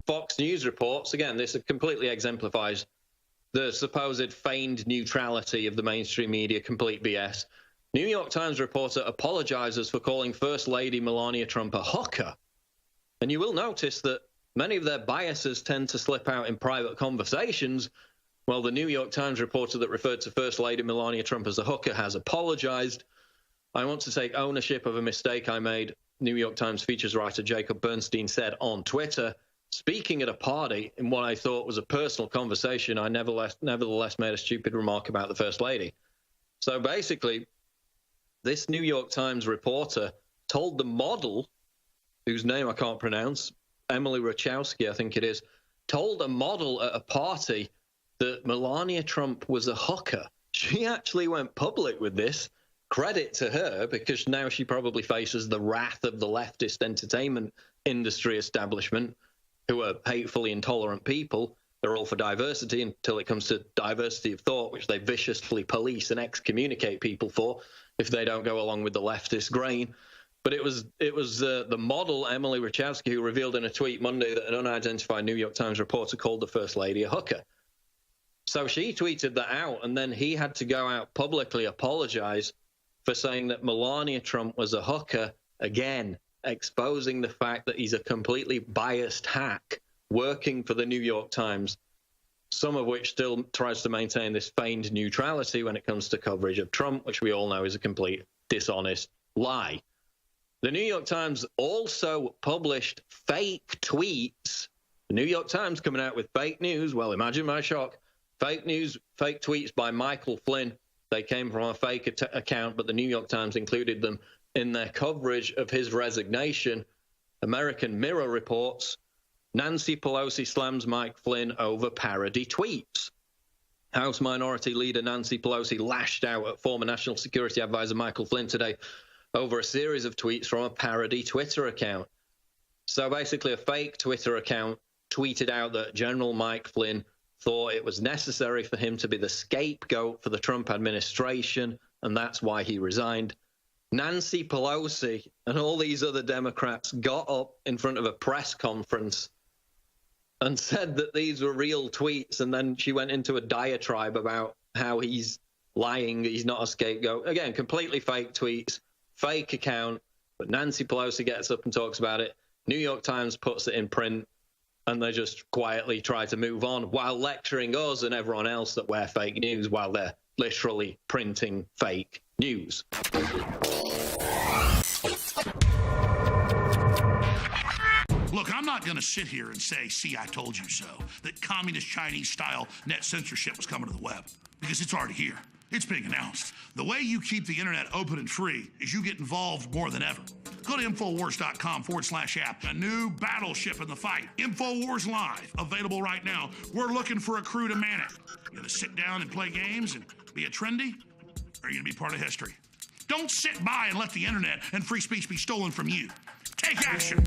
Fox News reports, again, this completely exemplifies the supposed feigned neutrality of the mainstream media, complete BS. New York Times reporter apologizes for calling First Lady Melania Trump a hooker. And you will notice that many of their biases tend to slip out in private conversations. Well, the New York Times reporter that referred to First Lady Melania Trump as a hooker has apologized. I want to take ownership of a mistake I made, New York Times features writer Jacob Bernstein said on Twitter. Speaking at a party in what I thought was a personal conversation, I nevertheless made a stupid remark about the First Lady. So basically, this New York Times reporter told the model, whose name I can't pronounce, Emily Ratajkowski, I think it is, told a model at a party that Melania Trump was a hooker. She actually went public with this. Credit to her, because now she probably faces the wrath of the leftist entertainment industry establishment, who are hatefully intolerant people. They're all for diversity until it comes to diversity of thought, which they viciously police and excommunicate people for if they don't go along with the leftist grain. But it was the model, Emily Ratajkowski, who revealed in a tweet Monday that an unidentified New York Times reporter called the First Lady a hooker. So she tweeted that out, and then he had to go out publicly apologize for saying that Melania Trump was a hooker, again, exposing the fact that he's a completely biased hack working for the New York Times, some of which still tries to maintain this feigned neutrality when it comes to coverage of Trump, which we all know is a complete dishonest lie. The New York Times also published fake tweets. The New York Times coming out with fake news. Well, imagine my shock. Fake news, fake tweets by Michael Flynn. They came from a fake account, but the New York Times included them in their coverage of his resignation. American Mirror reports Nancy Pelosi slams Mike Flynn over parody tweets. House Minority Leader Nancy Pelosi lashed out at former National Security Advisor Michael Flynn today over a series of tweets from a parody Twitter account. So basically, a fake Twitter account tweeted out that General Mike Flynn thought it was necessary for him to be the scapegoat for the Trump administration, and that's why he resigned. Nancy Pelosi and all these other Democrats got up in front of a press conference and said that these were real tweets, and then she went into a diatribe about how he's lying, he's not a scapegoat. Again, completely fake tweets, fake account, but Nancy Pelosi gets up and talks about it. New York Times puts it in print, and they just quietly try to move on while lecturing us and everyone else that we're fake news while they're literally printing fake news. Look, I'm not going to sit here and say, see, I told you so, that communist Chinese-style net censorship was coming to the web, because it's already here. It's being announced. The way you keep the internet open and free is you get involved more than ever. Go to Infowars.com/app. A new battleship in the fight. Infowars Live, available right now. We're looking for a crew to man it. You going to sit down and play games and be a trendy? Or are you going to be part of history? Don't sit by and let the internet and free speech be stolen from you. Take action.